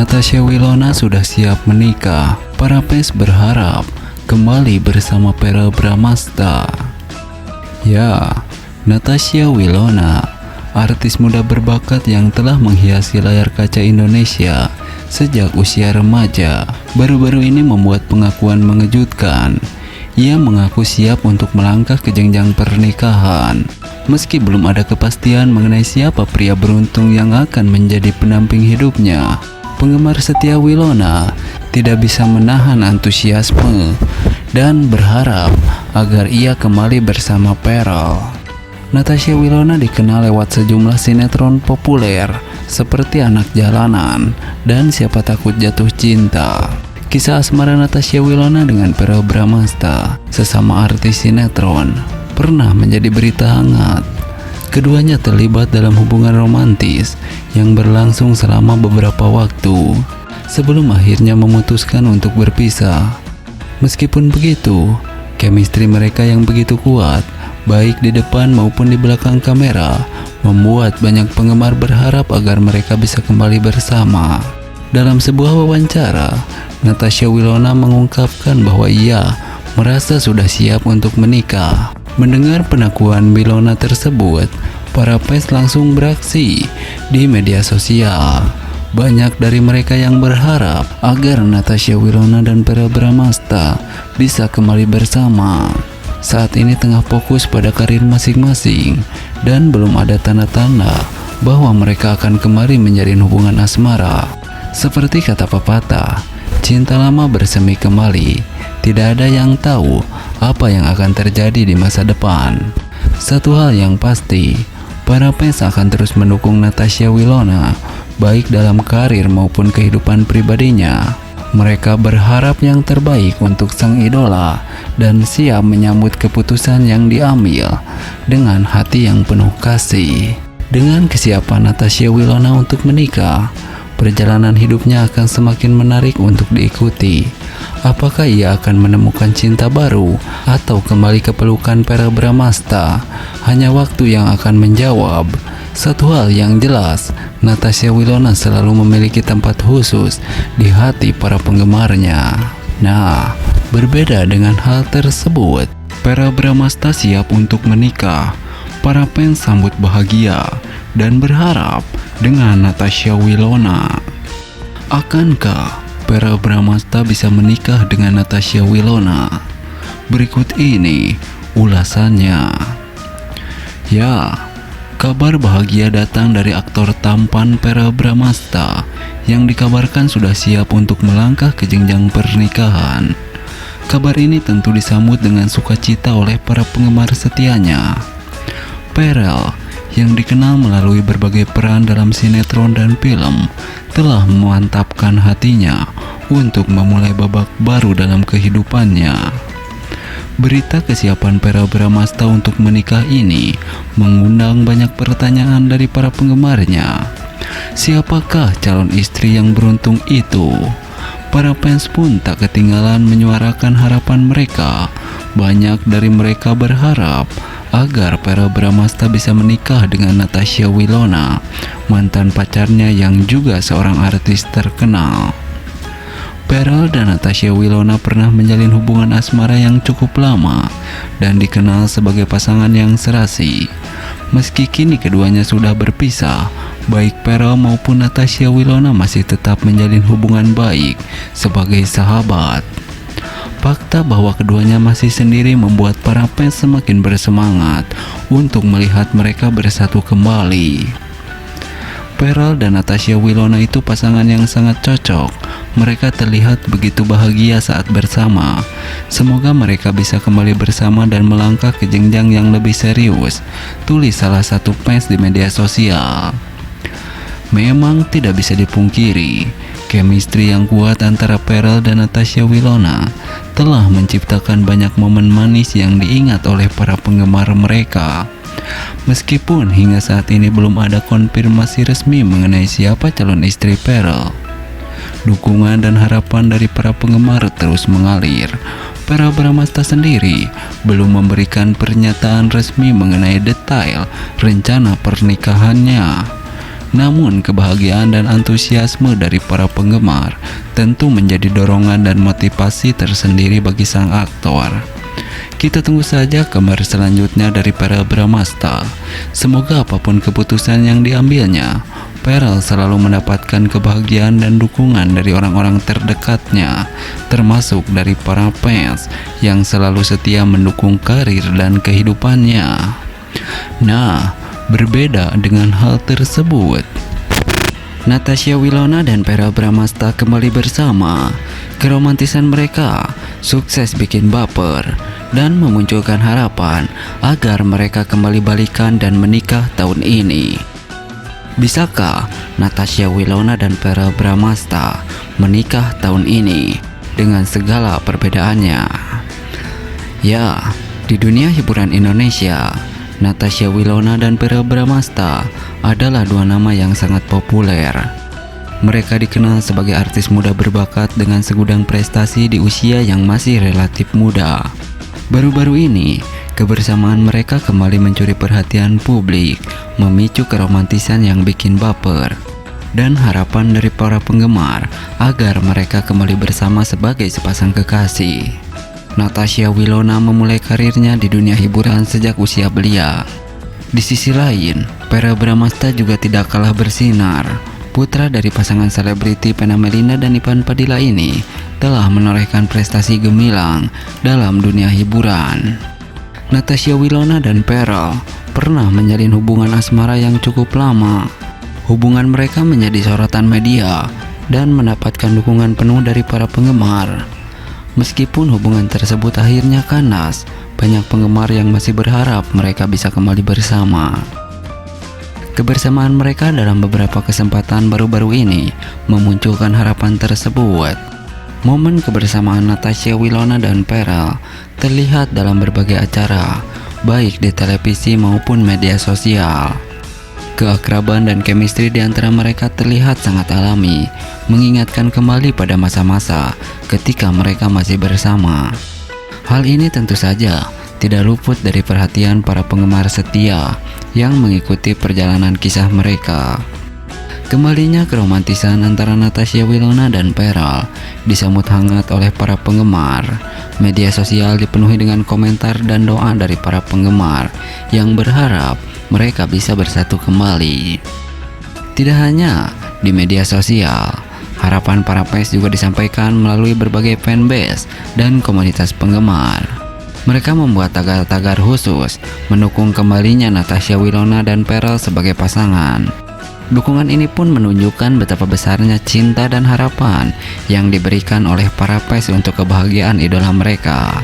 Natasha Wilona sudah siap menikah. Para fans berharap kembali bersama Verrell Bramasta. Ya, Natasha Wilona, artis muda berbakat yang telah menghiasi layar kaca Indonesia sejak usia remaja, baru-baru ini membuat pengakuan mengejutkan. Ia mengaku siap untuk melangkah ke jenjang pernikahan. Meski belum ada kepastian mengenai siapa pria beruntung yang akan menjadi pendamping hidupnya, penggemar setia Wilona tidak bisa menahan antusiasme dan berharap agar ia kembali bersama Verrell. Natasha Wilona dikenal lewat sejumlah sinetron populer seperti Anak Jalanan dan Siapa Takut Jatuh Cinta. Kisah asmara Natasha Wilona dengan Verrell Bramasta, sesama artis sinetron, pernah menjadi berita hangat. Keduanya terlibat dalam hubungan romantis yang berlangsung selama beberapa waktu sebelum akhirnya memutuskan untuk berpisah. Meskipun begitu, chemistry mereka yang begitu kuat, baik di depan maupun di belakang kamera, membuat banyak penggemar berharap agar mereka bisa kembali bersama. Dalam sebuah wawancara, Natasha Wilona mengungkapkan bahwa ia merasa sudah siap untuk menikah. Mendengar pengakuan Wilona tersebut, para fans langsung beraksi di media sosial. Banyak dari mereka yang berharap agar Natasha Wilona dan Verrell Bramasta bisa kembali bersama. Saat ini tengah fokus pada karir masing-masing dan belum ada tanda-tanda bahwa mereka akan kembali menjalin hubungan asmara. Seperti kata pepatah, cinta lama bersemi kembali. Tidak ada yang tahu apa yang akan terjadi di masa depan. Satu hal yang pasti, para fans akan terus mendukung Natasha Wilona, baik dalam karir maupun kehidupan pribadinya. Mereka berharap yang terbaik untuk sang idola dan siap menyambut keputusan yang diambil dengan hati yang penuh kasih. Dengan kesiapan Natasha Wilona untuk menikah, perjalanan hidupnya akan semakin menarik untuk diikuti. Apakah ia akan menemukan cinta baru atau kembali ke pelukan Verrell Bramasta? Hanya waktu yang akan menjawab. Satu hal yang jelas, Natasha Wilona selalu memiliki tempat khusus di hati para penggemarnya. Nah, berbeda dengan hal tersebut, Verrell Bramasta siap untuk menikah. Para fans sambut bahagia dan berharap dengan Natasha Wilona. Akankah Verrell Bramasta bisa menikah dengan Natasha Wilona? Berikut ini ulasannya. Ya, kabar bahagia datang dari aktor tampan Verrell Bramasta yang dikabarkan sudah siap untuk melangkah ke jenjang pernikahan. Kabar ini tentu disambut dengan sukacita oleh para penggemar setianya. Verrell yang dikenal melalui berbagai peran dalam sinetron dan film telah memantapkan hatinya untuk memulai babak baru dalam kehidupannya. Berita kesiapan Verrell Bramasta untuk menikah ini mengundang banyak pertanyaan dari para penggemarnya. Siapakah calon istri yang beruntung itu? Para fans pun tak ketinggalan menyuarakan harapan mereka. Banyak dari mereka berharap agar Verrell Bramasta bisa menikah dengan Natasha Wilona, mantan pacarnya yang juga seorang artis terkenal. Verrell dan Natasha Wilona pernah menjalin hubungan asmara yang cukup lama dan dikenal sebagai pasangan yang serasi. Meski kini keduanya sudah berpisah, baik Verrell maupun Natasha Wilona masih tetap menjalin hubungan baik sebagai sahabat. Fakta bahwa keduanya masih sendiri membuat para fans semakin bersemangat untuk melihat mereka bersatu kembali. Verrell dan Natasha Wilona itu pasangan yang sangat cocok. Mereka terlihat begitu bahagia saat bersama. Semoga mereka bisa kembali bersama dan melangkah ke jenjang yang lebih serius, tulis salah satu fans di media sosial. Memang tidak bisa dipungkiri, chemistry yang kuat antara Verrell dan Natasha Wilona telah menciptakan banyak momen manis yang diingat oleh para penggemar mereka. Meskipun hingga saat ini belum ada konfirmasi resmi mengenai siapa calon istri Verrell, dukungan dan harapan dari para penggemar terus mengalir. Verrell Bramasta sendiri belum memberikan pernyataan resmi mengenai detail rencana pernikahannya. Namun kebahagiaan dan antusiasme dari para penggemar tentu menjadi dorongan dan motivasi tersendiri bagi sang aktor. Kita tunggu saja kabar selanjutnya dari Verrell Bramasta. Semoga apapun keputusan yang diambilnya, Verrell selalu mendapatkan kebahagiaan dan dukungan dari orang-orang terdekatnya, termasuk dari para fans yang selalu setia mendukung karir dan kehidupannya. Nah, berbeda dengan hal tersebut, Natasha Wilona dan Verrell Bramasta kembali bersama. Keromantisan mereka sukses bikin baper dan memunculkan harapan agar mereka kembali balikan dan menikah tahun ini. Bisakah Natasha Wilona dan Verrell Bramasta menikah tahun ini dengan segala perbedaannya? Ya, di dunia hiburan Indonesia, Natasha Wilona dan Verrell Bramasta adalah dua nama yang sangat populer. Mereka dikenal sebagai artis muda berbakat dengan segudang prestasi di usia yang masih relatif muda. Baru-baru ini, kebersamaan mereka kembali mencuri perhatian publik, memicu keromantisan yang bikin baper, dan harapan dari para penggemar agar mereka kembali bersama sebagai sepasang kekasih. Natasha Wilona memulai karirnya di dunia hiburan sejak usia belia. Di sisi lain, Verrell Bramasta juga tidak kalah bersinar. Putra dari pasangan selebriti Vena Melinda dan Ivan Padilla ini telah menorehkan prestasi gemilang dalam dunia hiburan. Natasha Wilona dan Verrell pernah menjalin hubungan asmara yang cukup lama. Hubungan mereka menjadi sorotan media dan mendapatkan dukungan penuh dari para penggemar. Meskipun hubungan tersebut akhirnya kandas, banyak penggemar yang masih berharap mereka bisa kembali bersama. Kebersamaan mereka dalam beberapa kesempatan baru-baru ini memunculkan harapan tersebut. Momen kebersamaan Natasha Wilona dan Verrell terlihat dalam berbagai acara, baik di televisi maupun media sosial. Keakraban dan chemistry di antara mereka terlihat sangat alami, mengingatkan kembali pada masa-masa ketika mereka masih bersama. Hal ini tentu saja tidak luput dari perhatian para penggemar setia yang mengikuti perjalanan kisah mereka. Kembalinya keromantisan antara Natasha Wilona dan Verrell disambut hangat oleh para penggemar. Media sosial dipenuhi dengan komentar dan doa dari para penggemar yang berharap mereka bisa bersatu kembali. Tidak hanya di media sosial, harapan para fans juga disampaikan melalui berbagai fanbase dan komunitas penggemar. Mereka membuat tagar-tagar khusus mendukung kembalinya Natasha Wilona dan Verrell sebagai pasangan. Dukungan ini pun menunjukkan betapa besarnya cinta dan harapan yang diberikan oleh para fans untuk kebahagiaan idola mereka.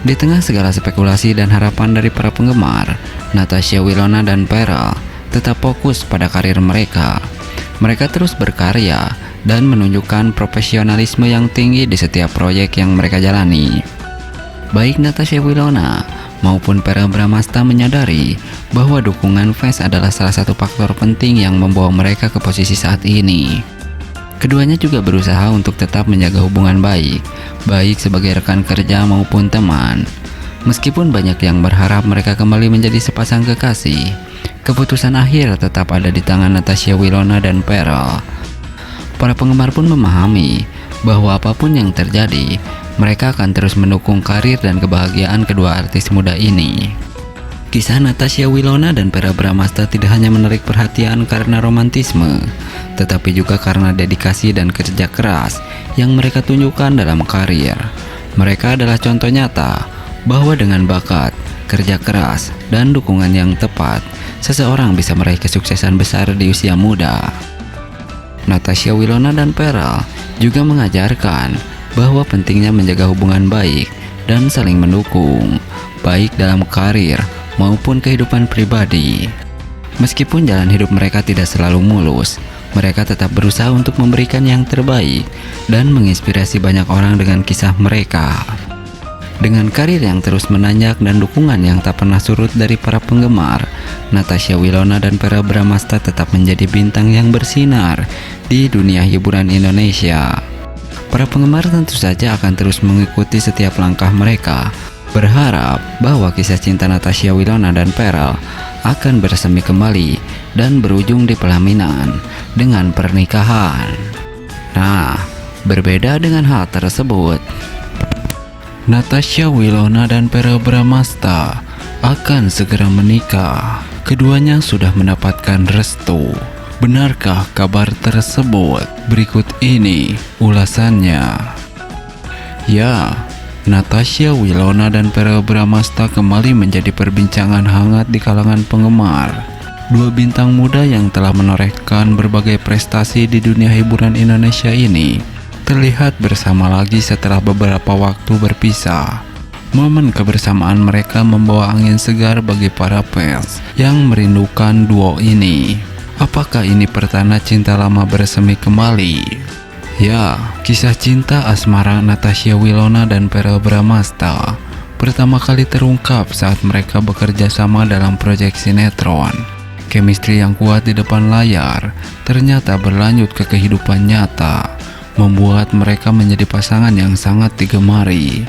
Di tengah segala spekulasi dan harapan dari para penggemar, Natasha Wilona dan Verrell tetap fokus pada karir mereka. Mereka terus berkarya dan menunjukkan profesionalisme yang tinggi di setiap proyek yang mereka jalani. Baik Natasha Wilona maupun Verrell Bramasta menyadari bahwa dukungan fans adalah salah satu faktor penting yang membawa mereka ke posisi saat ini. Keduanya juga berusaha untuk tetap menjaga hubungan baik sebagai rekan kerja maupun teman. Meskipun banyak yang berharap mereka kembali menjadi sepasang kekasih, keputusan akhir tetap ada di tangan Natasha Wilona dan Verrell. Para penggemar pun memahami bahwa apapun yang terjadi, mereka akan terus mendukung karir dan kebahagiaan kedua artis muda ini. Kisah Natasha Wilona dan Verrell Bramasta tidak hanya menarik perhatian karena romantisme, tetapi juga karena dedikasi dan kerja keras yang mereka tunjukkan dalam karir. Mereka adalah contoh nyata bahwa dengan bakat, kerja keras, dan dukungan yang tepat, seseorang bisa meraih kesuksesan besar di usia muda. Natasha Wilona dan Verrell juga mengajarkan bahwa pentingnya menjaga hubungan baik dan saling mendukung, baik dalam karir maupun kehidupan pribadi. Meskipun jalan hidup mereka tidak selalu mulus, mereka tetap berusaha untuk memberikan yang terbaik dan menginspirasi banyak orang dengan kisah mereka. Dengan karir yang terus menanjak dan dukungan yang tak pernah surut dari para penggemar, Natasha Wilona dan Verrell Bramasta tetap menjadi bintang yang bersinar di dunia hiburan Indonesia. Para penggemar tentu saja akan terus mengikuti setiap langkah mereka, berharap bahwa kisah cinta Natasha Wilona dan Verrell akan bersemi kembali dan berujung di pelaminan dengan pernikahan. Nah, berbeda dengan hal tersebut, Natasha Wilona dan Verrell Bramasta akan segera menikah. Keduanya sudah mendapatkan restu. Benarkah kabar tersebut? Berikut ini ulasannya. Ya, Natasha Wilona dan Verrell Bramasta kembali menjadi perbincangan hangat di kalangan penggemar. Dua bintang muda yang telah menorehkan berbagai prestasi di dunia hiburan Indonesia ini terlihat bersama lagi setelah beberapa waktu berpisah. Momen kebersamaan mereka membawa angin segar bagi para fans yang merindukan duo ini. Apakah ini pertanda cinta lama bersemi kembali? Ya, kisah cinta asmara Natasha Wilona dan Verrell Bramasta pertama kali terungkap saat mereka bekerja sama dalam proyek sinetron. Chemistry yang kuat di depan layar ternyata berlanjut ke kehidupan nyata, membuat mereka menjadi pasangan yang sangat digemari.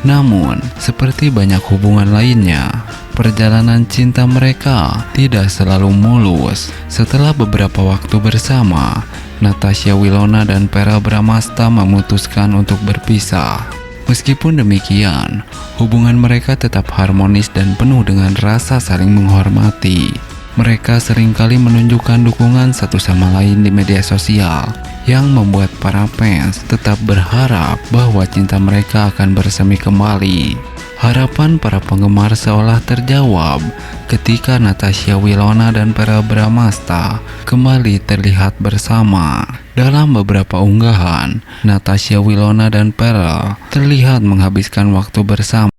Namun, seperti banyak hubungan lainnya, perjalanan cinta mereka tidak selalu mulus. Setelah beberapa waktu bersama, Natasha Wilona dan Verrell Bramasta memutuskan untuk berpisah. Meskipun demikian, hubungan mereka tetap harmonis dan penuh dengan rasa saling menghormati. Mereka seringkali menunjukkan dukungan satu sama lain di media sosial, yang membuat para fans tetap berharap bahwa cinta mereka akan bersemi kembali. Harapan para penggemar seolah terjawab ketika Natasha Wilona dan Verrell Bramasta kembali terlihat bersama. Dalam beberapa unggahan, Natasha Wilona dan Verrell terlihat menghabiskan waktu bersama